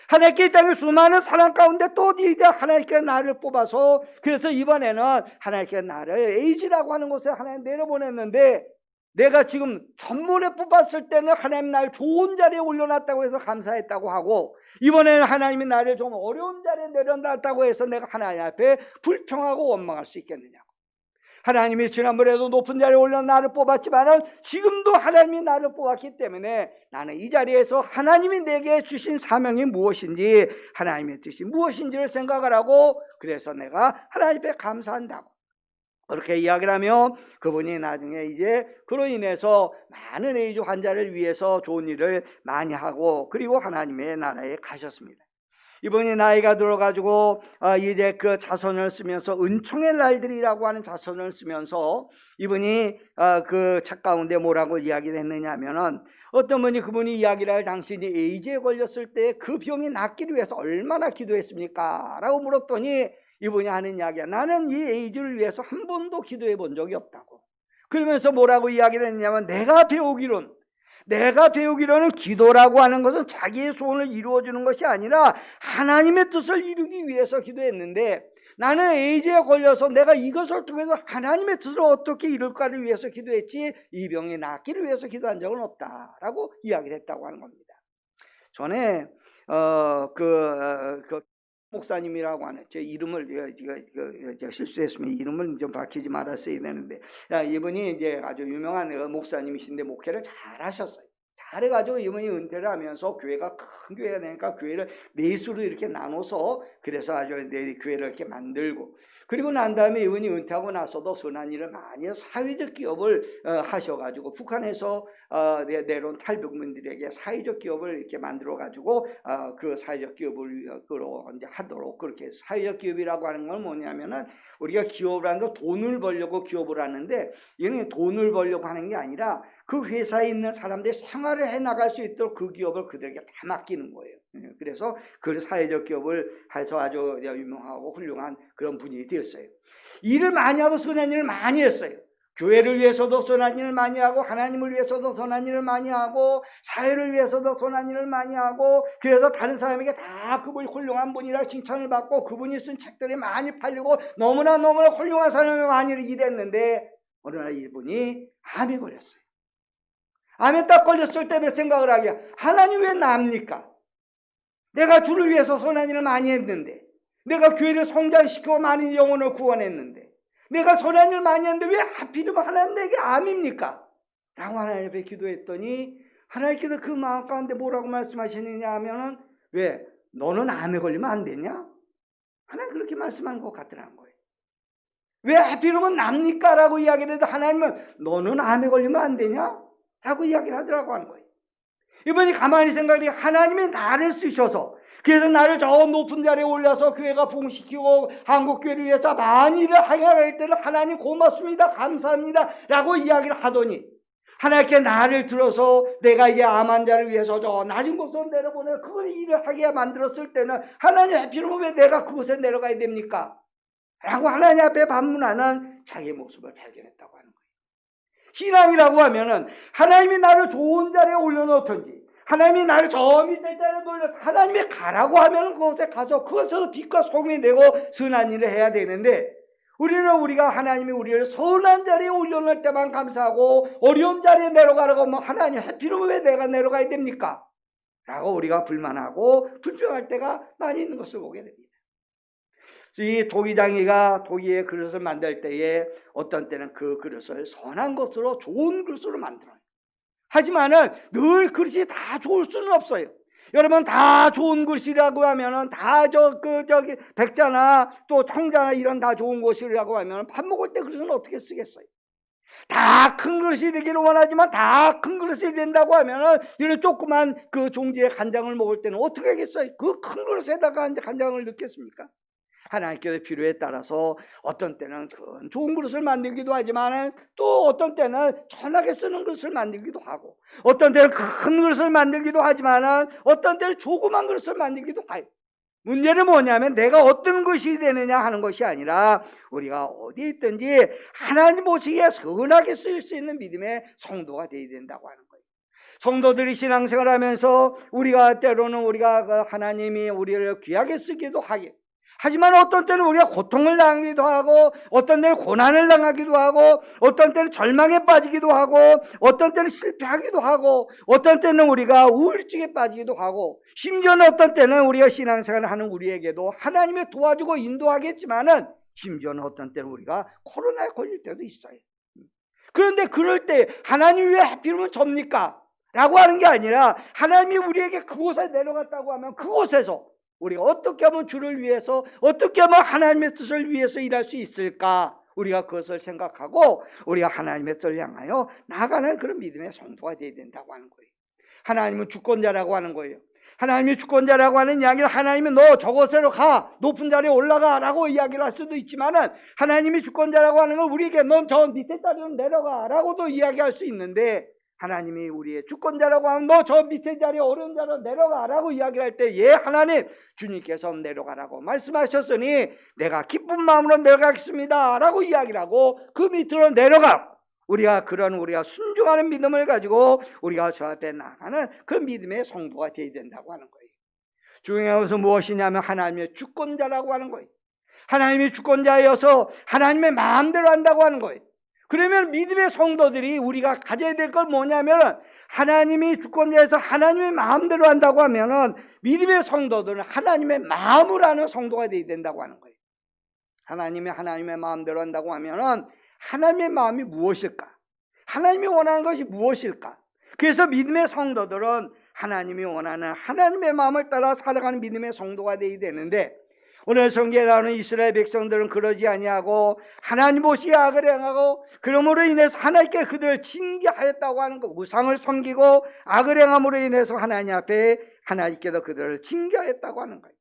하나님께 이 땅에 수많은 사람 가운데 또 이제 하나님께 나를 뽑아서, 그래서 이번에는 하나님께 나를 에이지라고 하는 곳에 하나님 내려보냈는데, 내가 지금 전문에 뽑았을 때는 하나님 날 좋은 자리에 올려놨다고 해서 감사했다고 하고, 이번에는 하나님이 나를 좀 어려운 자리에 내려놨다고 해서 내가 하나님 앞에 불평하고 원망할 수 있겠느냐고. 하나님이 지난번에도 높은 자리에 올려 나를 뽑았지만은 지금도 하나님이 나를 뽑았기 때문에 나는 이 자리에서 하나님이 내게 주신 사명이 무엇인지, 하나님의 뜻이 무엇인지를 생각을 하고, 그래서 내가 하나님 앞에 감사한다고 그렇게 이야기를 하며, 그분이 나중에 이제 그로 인해서 많은 에이즈 환자를 위해서 좋은 일을 많이 하고, 그리고 하나님의 나라에 가셨습니다. 이분이 나이가 들어가지고 이제 그 자선을 쓰면서, 은총의 날들이라고 하는 자선을 쓰면서 이분이 그 책 가운데 뭐라고 이야기를 했느냐 하면은, 어떤 분이 그분이 이야기를 할 당신이 에이즈에 걸렸을 때 그 병이 낫기를 위해서 얼마나 기도했습니까? 라고 물었더니, 이분이 하는 이야기야, 나는 이 에이즈를 위해서 한 번도 기도해 본 적이 없다고. 그러면서 뭐라고 이야기를 했냐면, 내가 배우기론 내가 배우기로는 기도라고 하는 것은 자기의 소원을 이루어주는 것이 아니라 하나님의 뜻을 이루기 위해서 기도했는데, 나는 에이즈에 걸려서 내가 이것을 통해서 하나님의 뜻을 어떻게 이룰까를 위해서 기도했지 이 병이 낫기를 위해서 기도한 적은 없다라고 이야기를 했다고 하는 겁니다. 전에 목사님이라고 하는, 제 이름을 제가 실수했으면 이름을 좀 밝히지 말았어야 되는데, 이분이 이제 아주 유명한 목사님이신데 목회를 잘 하셨어요. 잘해가지고 이분이 은퇴를 하면서 교회가 큰 교회가 되니까 교회를 넷으로 이렇게 나눠서, 그래서 아주 네 교회를 이렇게 만들고, 그리고 난 다음에 이분이 은퇴하고 나서도 선한 일을 많이 해서 사회적 기업을 하셔가지고 북한에서 내려온 탈북민들에게 사회적 기업을 이렇게 만들어가지고 그 사회적 기업을 이제 하도록, 그렇게 사회적 기업이라고 하는 건 뭐냐면은, 우리가 기업을 하는 거 돈을 벌려고 기업을 하는데, 이는 돈을 벌려고 하는 게 아니라 그 회사에 있는 사람들이 생활을 해나갈 수 있도록 그 기업을 그들에게 다 맡기는 거예요. 그래서 그 사회적 기업을 해서 아주 유명하고 훌륭한 그런 분이 되었어요. 일을 많이 하고 선한 일을 많이 했어요. 교회를 위해서도 선한 일을 많이 하고, 하나님을 위해서도 선한 일을 많이 하고, 사회를 위해서도 선한 일을 많이 하고, 그래서 다른 사람에게 다 그분이 훌륭한 분이라 칭찬을 받고, 그분이 쓴 책들이 많이 팔리고 너무나 훌륭한 사람이 많이 일했는데, 어느 날 이분이 암에 걸렸어요. 암에 딱 걸렸을 때 몇 생각을 하게, 하나님 왜 납니까? 내가 주를 위해서 선한 일을 많이 했는데, 내가 교회를 성장시키고 많은 영혼을 구원했는데, 내가 선한 일을 많이 했는데 왜 하필이면 하나님 내게 암입니까? 라고 하나님 앞에 기도했더니, 하나님께서 그 마음 가운데 뭐라고 말씀하시느냐 하면은, 왜 너는 암에 걸리면 안 되냐? 하나님 그렇게 말씀하는 것 같더라는 거예요. 왜 하필이면 납니까? 라고 이야기를 해도 하나님은 너는 암에 걸리면 안 되냐? 라고 이야기를 하더라고 하는 거예요. 이번에 가만히 생각해, 하나님이 나를 쓰셔서, 그래서 나를 저 높은 자리에 올려서 교회가 부흥시키고 한국교회를 위해서 많이 일을 하게 할 때는 하나님 고맙습니다, 감사합니다 라고 이야기를 하더니, 하나님께 나를 들어서 내가 이제 암 환자를 위해서 저 낮은 곳으로 내려보내 그 일을 하게 만들었을 때는, 하나님 하필이면 왜 내가 그곳에 내려가야 됩니까? 라고 하나님 앞에 반문하는 자기의 모습을 발견했다고 하는 거예요. 신앙이라고 하면은, 하나님이 나를 좋은 자리에 올려놓든지, 하나님이 나를 저 밑에 자리에 올려서 하나님이 가라고 하면 그곳에 가서 그것에서 빛과 소금이 되고 선한 일을 해야 되는데, 우리가 하나님이 우리를 선한 자리에 올려놓을 때만 감사하고, 어려운 자리에 내려가라고 하면 하나님 하필이면 왜 내가 내려가야 됩니까? 라고 우리가 불만하고 불평할 때가 많이 있는 것을 보게 됩니다. 이 도기장이가 도기의 그릇을 만들 때에 어떤 때는 그 그릇을 선한 것으로 좋은 그릇으로 만들어요. 하지만은 늘 그릇이 다 좋을 수는 없어요. 여러분, 다 좋은 그릇이라고 하면은 다 저기 백자나 또 청자나 이런 다 좋은 것이라고 하면 밥 먹을 때 그릇은 어떻게 쓰겠어요? 다 큰 그릇이 되기를 원하지만 다 큰 그릇이 된다고 하면은 이런 조그만 그 종지에 간장을 먹을 때는 어떻게 하겠어요? 그 큰 그릇에다가 간장을 넣겠습니까? 하나님께서 필요에 따라서 어떤 때는 좋은 그릇을 만들기도 하지만, 또 어떤 때는 천하게 쓰는 그릇을 만들기도 하고, 어떤 때는 큰 그릇을 만들기도 하지만 어떤 때는 조그만 그릇을 만들기도 해요. 문제는 뭐냐면 내가 어떤 것이 되느냐 하는 것이 아니라, 우리가 어디에 있든지 하나님 보시기에 선하게 쓰일 수 있는 믿음의 성도가 되어야 된다고 하는 거예요. 성도들이 신앙생활을 하면서 우리가 때로는 하나님이 우리를 귀하게 쓰기도 하게, 하지만 어떤 때는 우리가 고통을 당하기도 하고, 어떤 때는 고난을 당하기도 하고, 어떤 때는 절망에 빠지기도 하고, 어떤 때는 실패하기도 하고, 어떤 때는 우리가 우울증에 빠지기도 하고, 심지어는 어떤 때는 우리가 신앙생활을 하는 우리에게도 하나님이 도와주고 인도하겠지만은, 심지어는 어떤 때는 우리가 코로나에 걸릴 때도 있어요. 그런데 그럴 때 하나님이 왜 하필이면 접니까? 라고 하는 게 아니라, 하나님이 우리에게 그곳에 내려갔다고 하면 그곳에서 우리가 어떻게 하면 주를 위해서, 어떻게 하면 하나님의 뜻을 위해서 일할 수 있을까? 우리가 그것을 생각하고 우리가 하나님의 뜻을 향하여 나아가는 그런 믿음의 성도가 되어야 된다고 하는 거예요. 하나님은 주권자라고 하는 거예요. 하나님이 주권자라고 하는 이야기는, 하나님이 너 저곳으로 가, 높은 자리에 올라가 라고 이야기를 할 수도 있지만은, 하나님이 주권자라고 하는 건 우리에게 넌 저 밑에 자리로 내려가 라고도 이야기할 수 있는데, 하나님이 우리의 주권자라고 하면 너 저 밑에 자리에 어려운 자리로 내려가라고 이야기를 할 때, 예, 하나님 주님께서 내려가라고 말씀하셨으니 내가 기쁜 마음으로 내려가겠습니다 라고 이야기를 하고 그 밑으로 내려가. 우리가 순종하는 믿음을 가지고 우리가 주 앞에 나가는 그런 믿음의 성도가 되어야 된다고 하는 거예요. 중요한 것은 무엇이냐면 하나님의 주권자라고 하는 거예요. 하나님의 주권자여서 하나님의 마음대로 한다고 하는 거예요. 그러면 믿음의 성도들이 우리가 가져야 될 건 뭐냐면, 하나님이 주권자에서 하나님의 마음대로 한다고 하면은 믿음의 성도들은 하나님의 마음을 아는 성도가 되어야 된다고 하는 거예요. 하나님의 마음대로 한다고 하면은 하나님의 마음이 무엇일까? 하나님이 원하는 것이 무엇일까? 그래서 믿음의 성도들은 하나님이 원하는 하나님의 마음을 따라 살아가는 믿음의 성도가 되어야 되는데, 오늘 성경에 나오는 이스라엘 백성들은 그러지 아니하고 하나님 없이 악을 행하고, 그러므로 인해서 하나님께 그들을 징계하였다고 하는 것, 우상을 섬기고 악을 행함으로 인해서 하나님 앞에 하나님께서 그들을 징계하였다고 하는 거예요.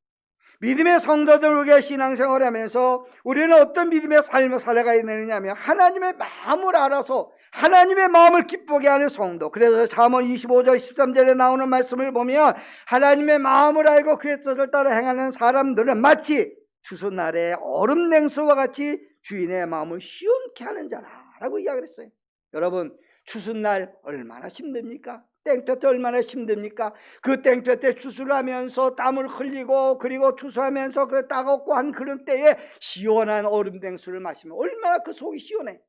믿음의 성도들, 우리가 신앙생활을 하면서 우리는 어떤 믿음의 삶을 살아가야 되느냐면 하나님의 마음을 알아서 하나님의 마음을 기쁘게 하는 성도. 그래서 잠언 25절 13절에 나오는 말씀을 보면 하나님의 마음을 알고 그의 뜻을 따라 행하는 사람들은 마치 추수날의 얼음 냉수와 같이 주인의 마음을 시원케 하는 자라라고 이야기를 했어요. 여러분, 추수날 얼마나 힘듭니까? 땡볕 때 얼마나 힘듭니까? 그 땡볕 때 추수를 하면서 땀을 흘리고, 그리고 추수하면서 그 따갑고 한 그런 때에 시원한 얼음 냉수를 마시면 얼마나 그 속이 시원해.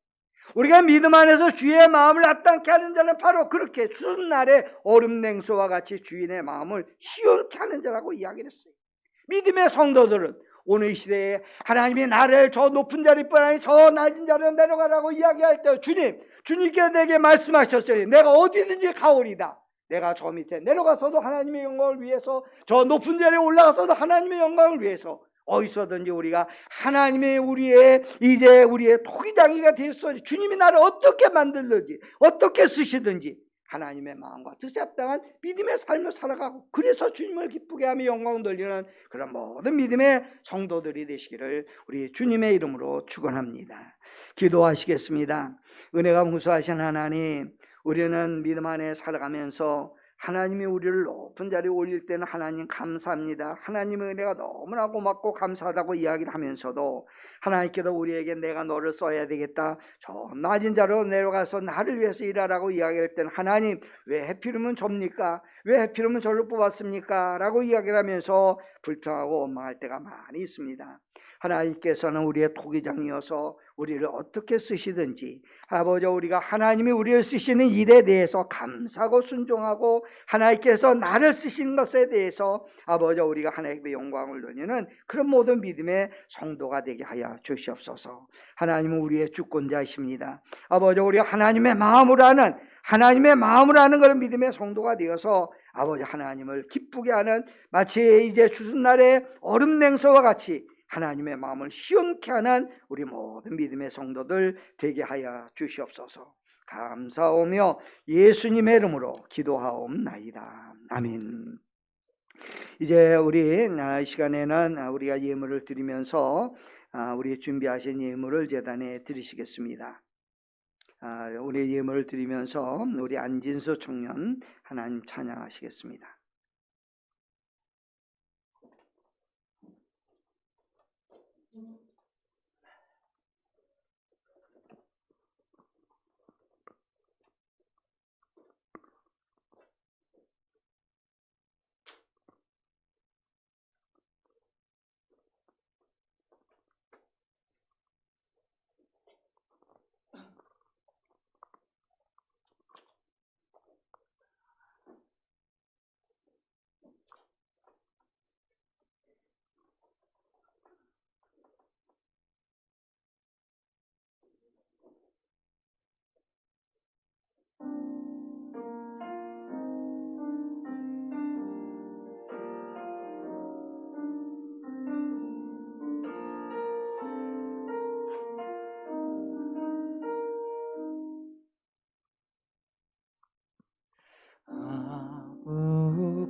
우리가 믿음 안에서 주의 마음을 합당케 하는 자는 바로 그렇게 추운 날에 얼음 냉수와 같이 주인의 마음을 시원케 하는 자라고 이야기를 했어요. 믿음의 성도들은 오늘 이 시대에 하나님이 나를 저 높은 자리뿐 아니라 저 낮은 자리로 내려가라고 이야기할 때 주님께서 내게 말씀하셨어요. 내가 어디든지 가오리다. 내가 저 밑에 내려가서도 하나님의 영광을 위해서, 저 높은 자리에 올라가서도 하나님의 영광을 위해서, 어디서든지 우리가 하나님의 우리의 토기장이가 되었으니 주님이 나를 어떻게 만들든지 어떻게 쓰시든지 하나님의 마음과 뜻에 합당한 믿음의 삶을 살아가고, 그래서 주님을 기쁘게 하며 영광을 돌리는 그런 모든 믿음의 성도들이 되시기를 우리 주님의 이름으로 축원합니다. 기도하시겠습니다. 은혜가 무수하신 하나님, 우리는 믿음 안에 살아가면서 하나님이 우리를 높은 자리에 올릴 때는 하나님 감사합니다. 하나님의 은혜가 너무나 고맙고 감사하다고 이야기를 하면서도 하나님께서 우리에게 내가 너를 써야 되겠다, 저 낮은 자리로 내려가서 나를 위해서 일하라고 이야기할 때는 하나님 왜 하필이면 접니까? 왜 하필이면 저를 뽑았습니까? 라고 이야기를 하면서 불평하고 원망할 때가 많이 있습니다. 하나님께서는 우리의 토기장이어서 우리를 어떻게 쓰시든지, 아버지, 우리가 하나님이 우리를 쓰시는 일에 대해서 감사하고 순종하고 하나님께서 나를 쓰신 것에 대해서 아버지, 우리가 하나님의 영광을 돌리는 그런 모든 믿음의 성도가 되게 하여 주시옵소서. 하나님은 우리의 주권자이십니다. 아버지, 우리가 하나님의 마음을 아는 그런 믿음의 성도가 되어서 아버지, 하나님을 기쁘게 하는, 마치 이제 추수날의 얼음 냉수와 같이 하나님의 마음을 시원케 하는 우리 모든 믿음의 성도들 되게 하여 주시옵소서. 감사하며 예수님의 이름으로 기도하옵나이다. 아멘. 이제 우리 시간에는 우리가 예물을 드리면서 우리 준비하신 예물을 제단에 드리시겠습니다. 우리 예물을 드리면서 우리 안진수 청년 하나님 찬양하시겠습니다.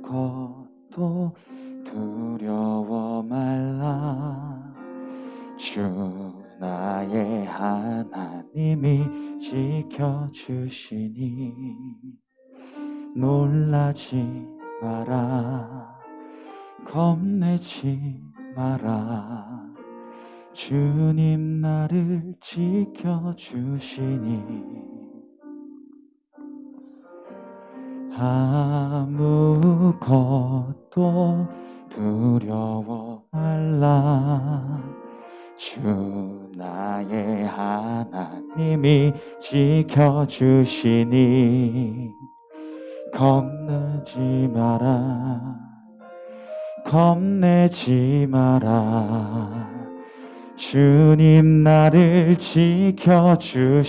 아무것도 두려워 말라. 주 나의 하나님이 지켜주시니 놀라지 마라, 겁내지 마라. 주님 나를 지켜주시니 아무것도 두려워 말라. 주 나의 하나님이 지켜주시니 겁내지 마라. 겁내지 마라. 주님 나를 지켜주시니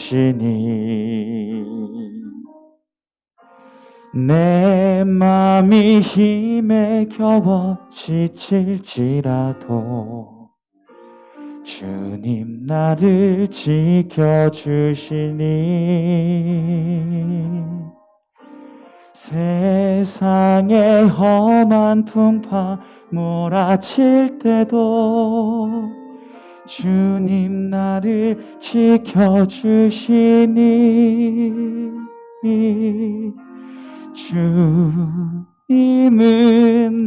내 맘이 힘에 겨워 지칠지라도 주님 나를 지켜주시니 세상의 험한 풍파 몰아칠 때도 주님 나를 지켜주시니 주님은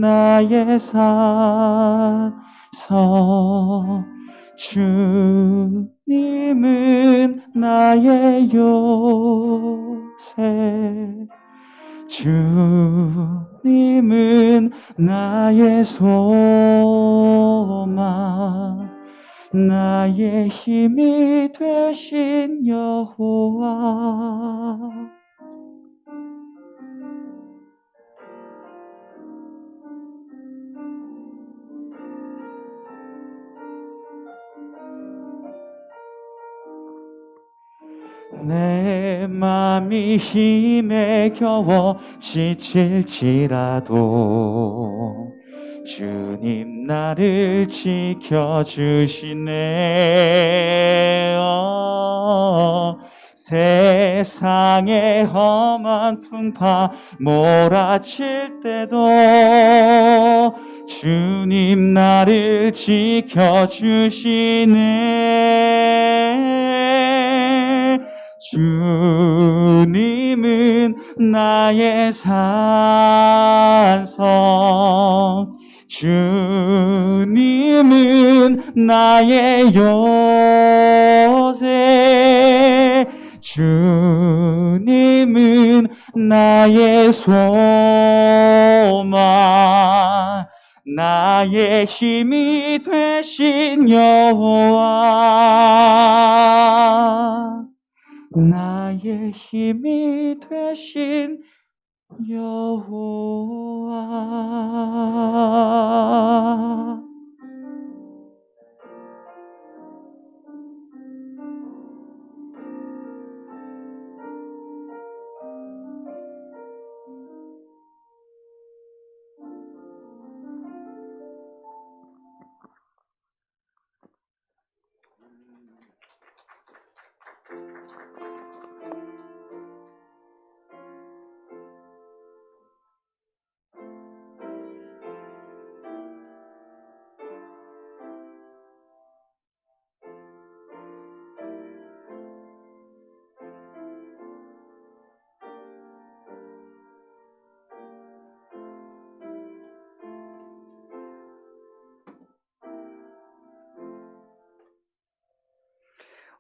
나의 산성 주님은 나의 요새 주님은 나의 소망 나의 힘이 되신 여호와 내 맘이 힘에 겨워 지칠지라도 주님 나를 지켜주시네. 세상의 험한 풍파 몰아칠 때도 주님 나를 지켜주시네. 주님은 나의 산성 주님은 나의 요새 주님은 나의 소망 나의 힘이 되신 여호와 나의 힘이 되신 여호와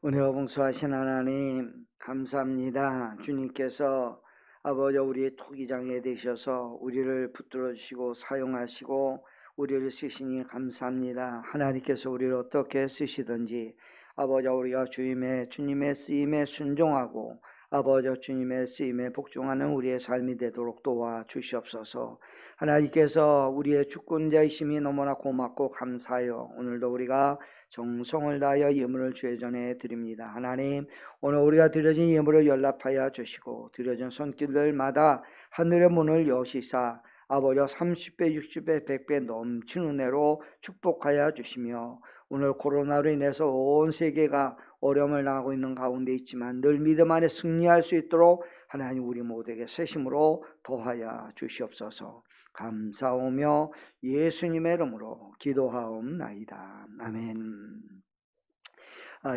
은혜와 봉사하신 하나님 감사합니다. 주님께서 아버지 우리의 토기장에 되셔서 우리를 붙들어 주시고 사용하시고 우리를 쓰시니 감사합니다. 하나님께서 우리를 어떻게 쓰시든지 아버지 우리가 주님의 쓰임에 순종하고 아버지 주님의 쓰임에 복종하는 우리의 삶이 되도록 도와주시옵소서. 하나님께서 우리의 주권자이심이 너무나 고맙고 감사하여 오늘도 우리가 정성을 다하여 예물을 주의 전에 드립니다. 하나님 오늘 우리가 드려진 예물을 연락하여 주시고 드려진 손길들마다 하늘의 문을 여시사 아버지 30배 60배 100배 넘치는 은혜로 축복하여 주시며 오늘 코로나로 인해서 온 세계가 어려움을 당하고 있는 가운데 있지만 늘 믿음 안에 승리할 수 있도록 하나님 우리 모두에게 세심으로 도하여 주시옵소서. 감사하며 예수님의 이름으로 기도하옵나이다. 아멘.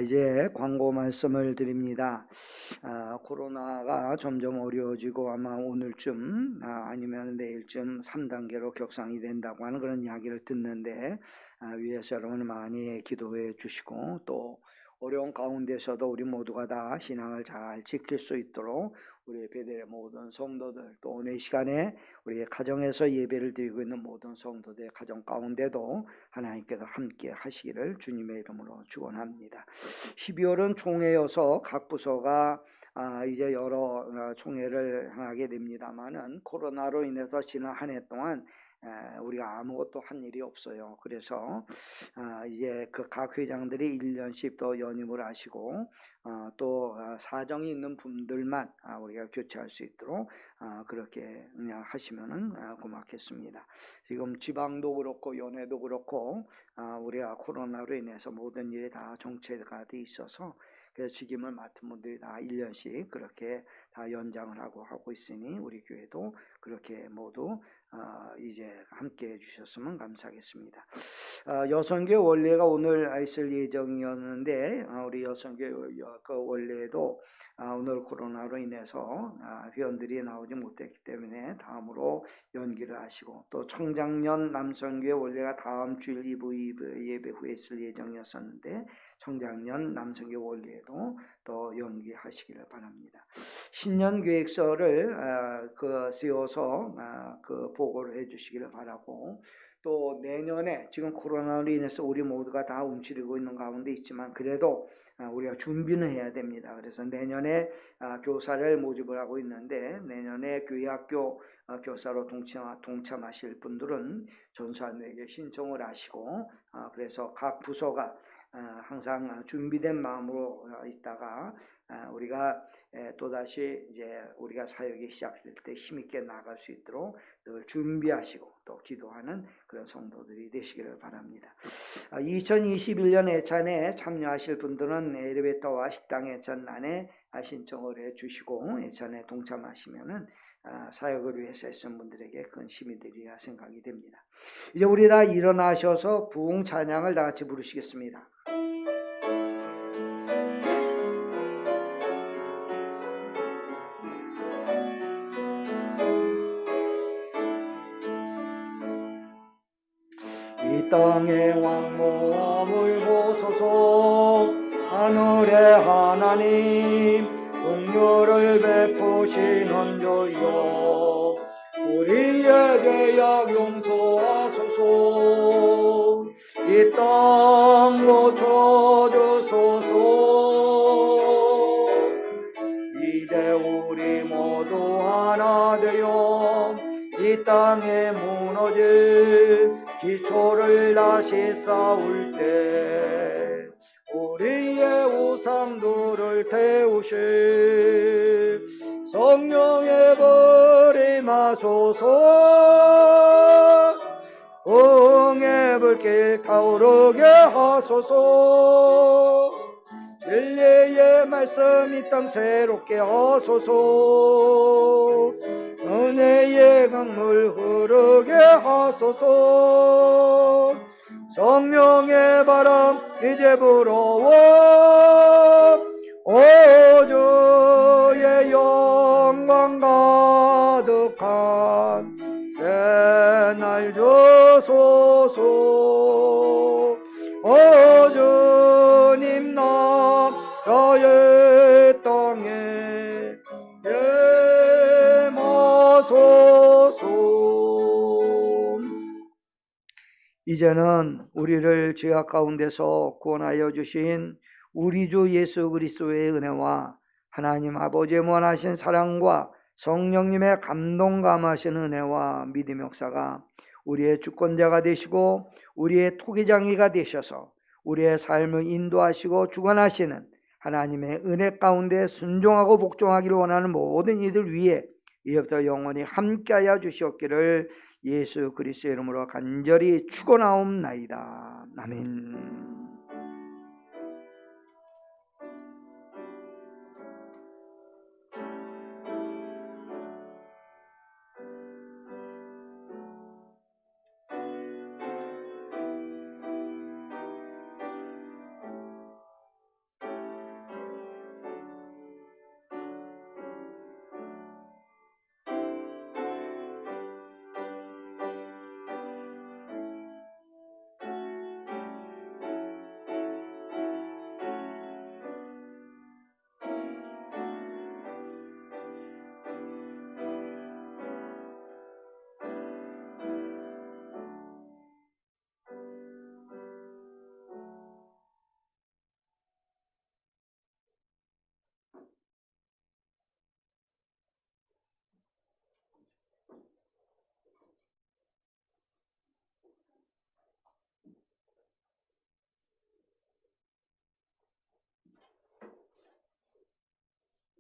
이제 광고 말씀을 드립니다. 코로나가 점점 어려워지고 아마 오늘쯤 아니면 내일쯤 3단계로 격상이 된다고 하는 그런 이야기를 듣는데 위에서 여러분 많이 기도해 주시고 또 어려운 가운데서도 우리 모두가 다 신앙을 잘 지킬 수 있도록 우리 베델의 모든 성도들, 또 오늘 이 시간에 우리 가정에서 예배를 드리고 있는 모든 성도들의 가정 가운데도 하나님께서 함께 하시기를 주님의 이름으로 축원합니다. 12월은 총회여서 각 부서가 이제 여러 총회를 하게 됩니다만은 코로나로 인해서 지난 한 해 동안 우리가 아무것도 한 일이 없어요. 그래서 이제 그 각 회장들이 1년씩 또 연임을 하시고 또 사정이 있는 분들만 우리가 교체할 수 있도록 그렇게 하시면은 고맙겠습니다. 지금 지방도 그렇고 연회도 그렇고 우리가 코로나로 인해서 모든 일이 다 정체가 돼 있어서 그래서 직임을 맡은 분들이 다 1년씩 그렇게 다 연장을 하고 있으니 우리 교회도 그렇게 모두 이제 함께 해주셨으면 감사하겠습니다. 여성교회 원례가 오늘 있을 예정이었는데 우리 여성교회 그 원례도 오늘 코로나로 인해서 회원들이 나오지 못했기 때문에 다음으로 연기를 하시고 또 청장년 남성교회 원례가 다음 주일 2부 예배 후에 있을 예정이었었는데 청장년 남성교회 원례도 또 연기하시기를 바랍니다. 신년 계획서를 쓰어서 그 보고를 해주시기를 바라고 또 내년에 지금 코로나로 인해서 우리 모두가 다 움츠리고 있는 가운데 있지만 그래도 우리가 준비는 해야 됩니다. 그래서 내년에 교사를 모집을 하고 있는데 내년에 교회학교 교사로 동참하실 분들은 전수환에게 신청을 하시고 그래서 각 부서가 항상 준비된 마음으로 있다가 우리가 또다시 이제 우리가 사역이 시작될 때 힘있게 나갈 수 있도록 늘 준비하시고 또 기도하는 그런 성도들이 되시기를 바랍니다. 2021년 예찬에 참여하실 분들은 엘리베이터와 식당 예찬란에 신청을 해주시고 예찬에 동참하시면은 사역을 위해서 애쓴 분들에게 큰 힘이 되리라 생각이 됩니다. 이제 우리 다 일어나셔서 부흥 찬양을 다 같이 부르시겠습니다. 이 땅의 왕 머물고소서 하늘의 하나님 긍휼을 베푸시는 주여 우리의 죄악 용서하소서 이 땅 고쳐주소서 이제 우리 모두 하나 되어 이 땅에 무너진 기초를 다시 쌓을 때 우리의 우상들을 태우실 성령의 불이 마소서 응의 불길 타오르게 하소서 진리의 말씀 이 땅 새롭게 하소서 은혜의 강물 흐르게 하소서 성령의 바람 이제 불어와 오주의 영광 가득한 새날 주소서 주님 나라의 땅에 임하소서. 이제는 우리를 죄악 가운데서 구원하여 주신 우리 주 예수 그리스도의 은혜와 하나님 아버지의 무한하신 사랑과 성령님의 감동감하신 은혜와 믿음의 역사가 우리의 주권자가 되시고 우리의 토기장이가 되셔서 우리의 삶을 인도하시고 주관하시는 하나님의 은혜 가운데 순종하고 복종하기를 원하는 모든 이들 위에 이제부터 영원히 함께하여 주시옵기를 예수 그리스도의 이름으로 간절히 축원하옵나이다. 아멘.